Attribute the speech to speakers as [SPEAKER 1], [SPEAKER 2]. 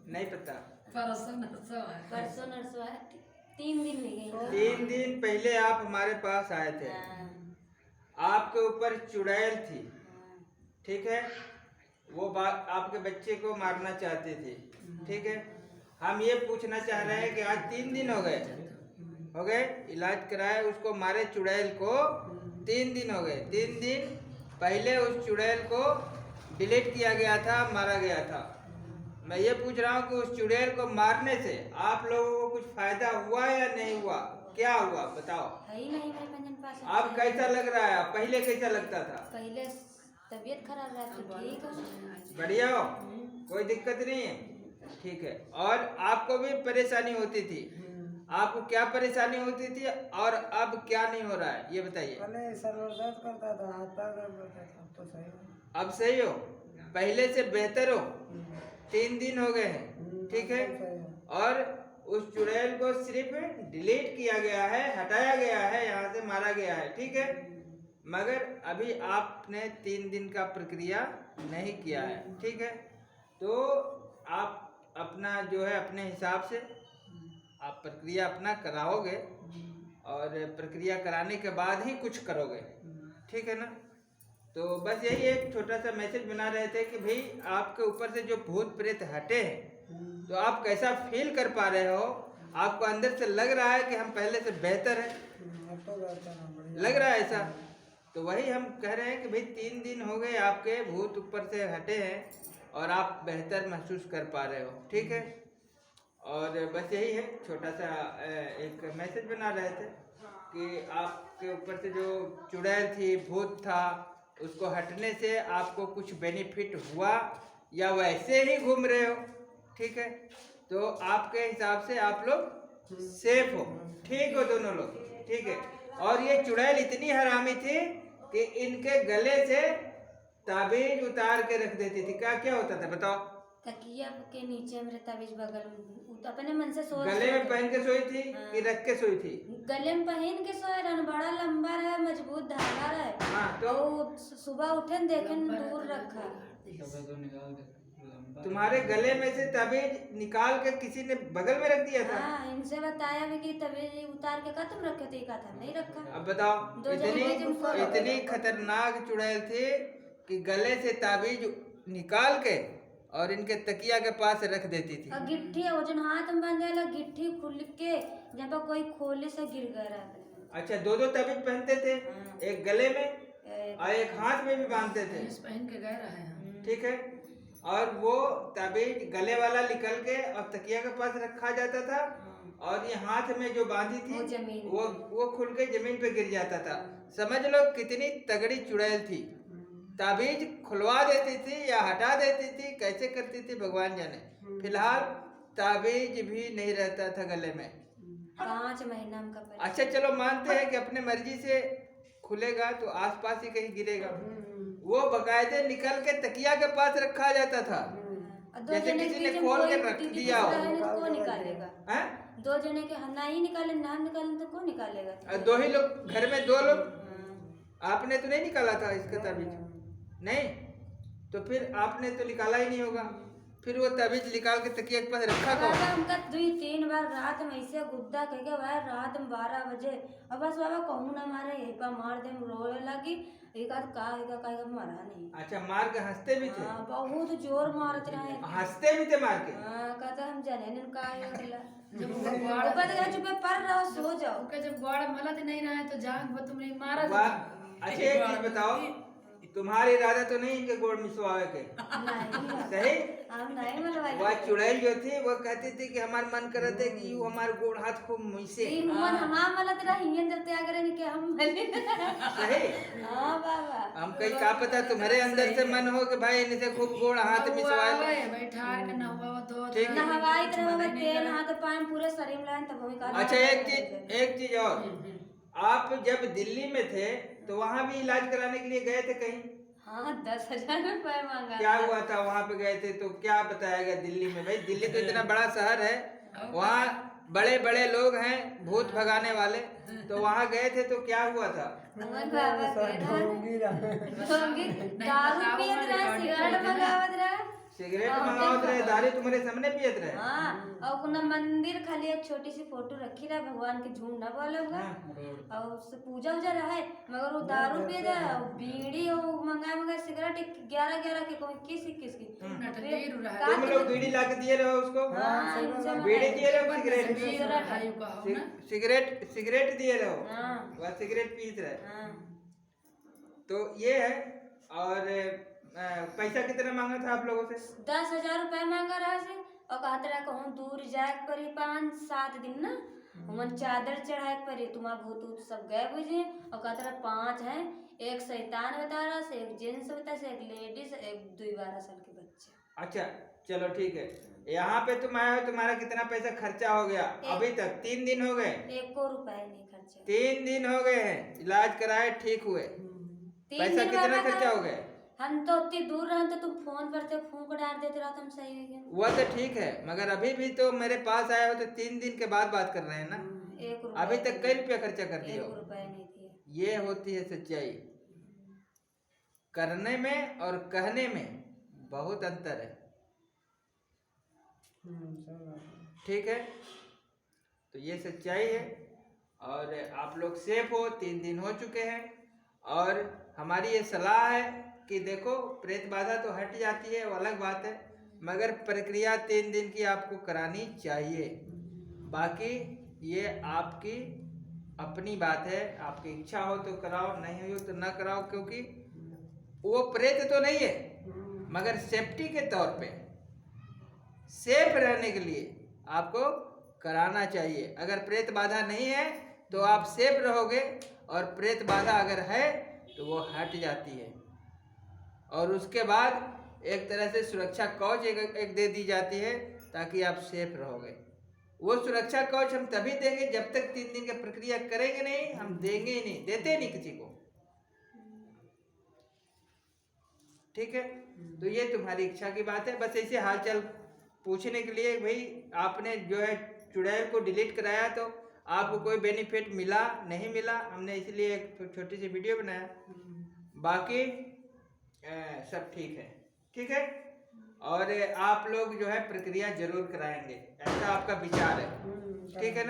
[SPEAKER 1] नहीं पता।
[SPEAKER 2] परसों नरसों है, 3 दिन हो गए।
[SPEAKER 1] 3 दिन पहले आप हमारे पास आए थे। आपके ऊपर चुड़ैल थी, ठीक है। वो बात आपके बच्चे को मारना चाहते थे, ठीक है। हम ये पूछना चाह रहे हैं कि आज 3 दिन हो गए इलाज कराए, उसको मारे चुड़ैल को 3 दिन हो गए। 3 दिन पहले उस चुड़ैल को डिलीट किया गया था, मारा गया था। मैं ये पूछ रहा हूँ कि उस चुड़ैल को मारने से आप लोगों को कुछ फायदा हुआ या नहीं हुआ, क्या हुआ बताओ।
[SPEAKER 2] ही नहीं मेरे पंजन पास।
[SPEAKER 1] अब कैसा लग रहा है, पहले कैसा लगता था?
[SPEAKER 2] पहले तबीयत खराब रहती, ठीक है,
[SPEAKER 1] बढ़िया हो, कोई दिक्कत नहीं है, ठीक है। और आपको भी परेशानी होती थी, आपको क्या परेशानी होती थी और अब क्या नहीं हो रहा है ये बताइए।
[SPEAKER 3] पहले सर दर्द करता था, हाथ पैर दर्द करता था, अब तो सही है।
[SPEAKER 1] अब सही हो, पहले से बेहतर हो। 3 दिन हो गए हैं, ठीक है। और उस चुड़ैल को सिर्फ डिलीट किया गया है, हटाया गया है, यहाँ से मारा गया है, ठीक है। मगर अभी आपने 3 दिन का प्रक्रिया नहीं किया है, ठीक है। तो आप अपना जो है अपने हिसाब से आप प्रक्रिया अपना कराओगे और प्रक्रिया कराने के बाद ही कुछ करोगे, ठीक है ना। तो बस यही एक छोटा सा मैसेज बना रहे थे कि भाई आपके ऊपर से जो भूत प्रेत हटे हैं, तो आप कैसा फील कर पा रहे हो, आपको अंदर से लग रहा है कि हम पहले से बेहतर है, लग रहा है ऐसा। तो वही हम कह रहे हैं कि भाई 3 दिन हो गए आपके भूत ऊपर से हटे हैं और आप बेहतर महसूस कर पा रहे हो, ठीक है। और बस यही है, छोटा सा एक मैसेज बना रहे थे कि आपके ऊपर से जो चुड़ैल थी, भूत था, उसको हटने से आपको कुछ बेनिफिट हुआ या वैसे ही घूम रहे हो, ठीक है। तो आपके हिसाब से आप लोग सेफ हो, ठीक हो दोनों लोग, ठीक है। और ये चुड़ैल इतनी हरामी थी कि इनके गले से ताबीज उतार के रख देती थी। क्या क्या होता था बताओ?
[SPEAKER 2] तकिया के नीचे मेरे ताबीज बगल में अपने मन से सोच,
[SPEAKER 1] गले में पहन के सोई थी कि रख के सोई थी?
[SPEAKER 2] गले में पहन के सोए रहन, बड़ा लंबा रहे, मजबूत धागा रहे।
[SPEAKER 1] हाँ, तो
[SPEAKER 2] सुबह उठे देखे दूर रखा।
[SPEAKER 1] तुम्हारे गले में से ताबीज निकाल के किसी ने बगल में रख दिया था?
[SPEAKER 2] हाँ, इनसे बताया भी कि ताबीज उतार के का तुम रखे थे, का था नहीं रखा।
[SPEAKER 1] अब बताओ, इतनी खतरनाक चुड़ैल थी कि गले से ताबीज निकाल के और इनके तकिया के पास रख देती थी।
[SPEAKER 2] और गिट्ठी वजन हाथ में बांधे वाला गिट्ठी खुल के जब तक कोई खोले से गिर गया।
[SPEAKER 1] अच्छा, 2 ताबीज पहनते थे, एक गले में और एक हाथ में भी बांधते थे,
[SPEAKER 4] पहन के गए रहे,
[SPEAKER 1] ठीक है। और वो ताबीज गले वाला निकल के और तकिया के पास रखा जाता था और ये हाथ में जो बांधी थी वो खुल के जमीन पे गिर जाता था। समझ लो कितनी तगड़ी चुड़ैल थी। ताबीज खुलवा देती थी या हटा देती थी, कैसे करती थी भगवान जाने। फिलहाल ताबीज भी नहीं रहता था गले में।
[SPEAKER 2] 5 महीना का।
[SPEAKER 1] अच्छा चलो मानते हैं कि अपने मर्जी से खुलेगा तो आसपास ही कहीं गिरेगा, वो बकायदे निकल के तकिया के पास रखा जाता था, जैसे किसी ने खोल के रख दिया हो।
[SPEAKER 2] कौन निकालेगा? 2 जने के हम नहीं निकाले, नाम निकाले तो कौन निकालेगा?
[SPEAKER 1] 2 ही लोग घर में, 2 लोग। आपने तो नहीं निकाला था इसका ताबीज? नहीं, तो फिर आपने तो निकाला ही नहीं होगा, फिर वो ताबीज निकाल के तकिया के पास रखा कौन?
[SPEAKER 2] हमका 2-3 बार रात में ऐसे गुद्दा कह के भाई रात में 12 बजे अब बस बाबा कहूँ ना मारे यही पर मार दे, रोने लगी। एक आध का मारा नहीं।
[SPEAKER 1] अच्छा, मार के हंसते भी थे?
[SPEAKER 2] बहुत जोर मारते रहे,
[SPEAKER 1] हंसते भी थे मार के?
[SPEAKER 2] कहते हम जाने का चुपे पर रहो, सो जाओ।
[SPEAKER 4] जब बड़ मलत नहीं रहा है तो जान वो तुम नहीं मारा।
[SPEAKER 1] अच्छा एक चीज बताओ, तुम्हारी इरादा तो नहीं इनके गोड़ मिसवावे के? सही?
[SPEAKER 2] हम नहीं मलवाई।
[SPEAKER 1] वह चुड़ैल जो थी वो कहती थी कि हमार मन करते कि यू हमारे गोड़ हाथ खूब मिसे।
[SPEAKER 2] मन हमार मलत रही जब त्याग रहे कि हम मले।
[SPEAKER 1] सही?
[SPEAKER 2] हाँ बाबा,
[SPEAKER 1] हम कहीं का पता तुम्हारे अंदर से मन हो कि भाई इनसे खूब गोड़ हाथ मिसवाए।
[SPEAKER 4] बैठा के नहवा दो
[SPEAKER 1] ठीक है।
[SPEAKER 2] नहवाई तो तेल हाथ पानी पूरे शरीर में तब वही का।
[SPEAKER 1] अच्छा एक चीज और, आप जब दिल्ली में थे तो वहाँ भी इलाज कराने के लिए गए थे कहीं?
[SPEAKER 2] हाँ, 10,000 रुपए मांगा।
[SPEAKER 1] क्या हुआ था वहाँ पे गए थे तो क्या बताया गया दिल्ली में? भाई दिल्ली तो इतना बड़ा शहर है, वहाँ बड़े बड़े लोग हैं भूत भगाने वाले, तो वहाँ गए थे तो क्या हुआ था?
[SPEAKER 2] दारू पियत रहा, सिगरेट मंगावत रहा,
[SPEAKER 1] सिगरेट
[SPEAKER 2] हाँ,
[SPEAKER 1] मंगावत
[SPEAKER 2] देखो।
[SPEAKER 1] रहे, दारू तुम्हारे सामने पियत रहे।
[SPEAKER 2] हाँ और कुना मंदिर खाली एक छोटी सी फोटो रखी रहे, भगवान के झूठ न बोलोगे।
[SPEAKER 1] हाँ।
[SPEAKER 2] और उससे पूजा उजा रहे, मगर वो दारू पिए थे, और बीड़ी और मंगाए सिगरेट 11 के कोई 21 की।
[SPEAKER 4] नटलीर रहा है।
[SPEAKER 2] का
[SPEAKER 1] तुम लोग बीड़ी ला के दिए रहो उसको,
[SPEAKER 2] हाँ, इनसे
[SPEAKER 1] बीड़ी दिए रहो, सिगरेट
[SPEAKER 2] सिगरेट
[SPEAKER 4] भाई का हो ना।
[SPEAKER 1] सिगरेट दिए रहो,
[SPEAKER 2] हाँ
[SPEAKER 1] वह सिगरेट पीत रहे।
[SPEAKER 2] हाँ।
[SPEAKER 1] तो ये है। और पैसा कितना मांगा था आप लोगों से?
[SPEAKER 2] 10,000 रुपया मांगा रहा से, और कहते रहा कहूँ दूर जाए परी 5-7 दिन ना, हमन चादर चढ़ाए परी, तुम्हारा भूत ऊत सब गए बुझे। और कहते रहा 5 हैं, एक शैतान बता रहा से, एक जेंट्स बता से, एक लेडीज, एक 2-12 साल के बच्चे।
[SPEAKER 1] अच्छा चलो ठीक है। यहाँ पे तुम आए हो, तुम्हारा कितना पैसा खर्चा हो गया अभी तक? 3 दिन हो गए।
[SPEAKER 2] 1 रुपया नहीं खर्चा।
[SPEAKER 1] 3 दिन हो गए हैं, इलाज कराए, ठीक हुए।
[SPEAKER 2] 3
[SPEAKER 1] पैसा
[SPEAKER 2] दिन
[SPEAKER 1] कितना
[SPEAKER 2] बाबा
[SPEAKER 1] खर्चा हो गए?
[SPEAKER 2] हम तो उतनी दूर रहे तो तुम फोन करते, फूंक डाल देते रहा, तुम सही हो गया।
[SPEAKER 1] वो तो ठीक है, मगर अभी भी तो मेरे पास आए हो तो 3 दिन के बाद बात कर रहे हैं ना।
[SPEAKER 2] 1 रुपया
[SPEAKER 1] अभी तक कई रुपया खर्चा कर दिए
[SPEAKER 2] 1
[SPEAKER 1] हो।
[SPEAKER 2] रुपया नहीं दिया।
[SPEAKER 1] ये होती है सच्चाई। करने में और कहने में बहुत अंतर है, ठीक है? तो ये सच्चाई है। और आप लोग सेफ हो, 3 दिन हो चुके हैं। और हमारी ये सलाह है कि देखो, प्रेत बाधा तो हट जाती है, वो अलग बात है, मगर प्रक्रिया 3 दिन की आपको करानी चाहिए। बाकी ये आपकी अपनी बात है, आपकी इच्छा हो तो कराओ, नहीं हो तो ना कराओ, क्योंकि वो प्रेत तो नहीं है, मगर सेफ्टी के तौर पे, सेफ रहने के लिए आपको कराना चाहिए। अगर प्रेत बाधा नहीं है तो आप सेफ रहोगे, और प्रेत बाधा अगर है तो वो हट जाती है। और उसके बाद एक तरह से सुरक्षा कवच एक दे दी जाती है, ताकि आप सेफ रहोगे। वो सुरक्षा कवच हम तभी देंगे जब तक 3 दिन की प्रक्रिया करेंगे नहीं, हम देंगे ही नहीं, देते नहीं किसी को, ठीक है? तो ये तुम्हारी इच्छा की बात है। बस ऐसे हालचाल पूछने के लिए, भाई आपने जो है चुड़ैल को डिलीट कराया तो आपको कोई बेनिफिट मिला नहीं मिला, हमने इसलिए एक छोटी सी वीडियो बनाया। बाकी सब ठीक है, ठीक है? और आप लोग जो है प्रक्रिया जरूर कराएंगे, ऐसा आपका विचार है, ठीक है ना?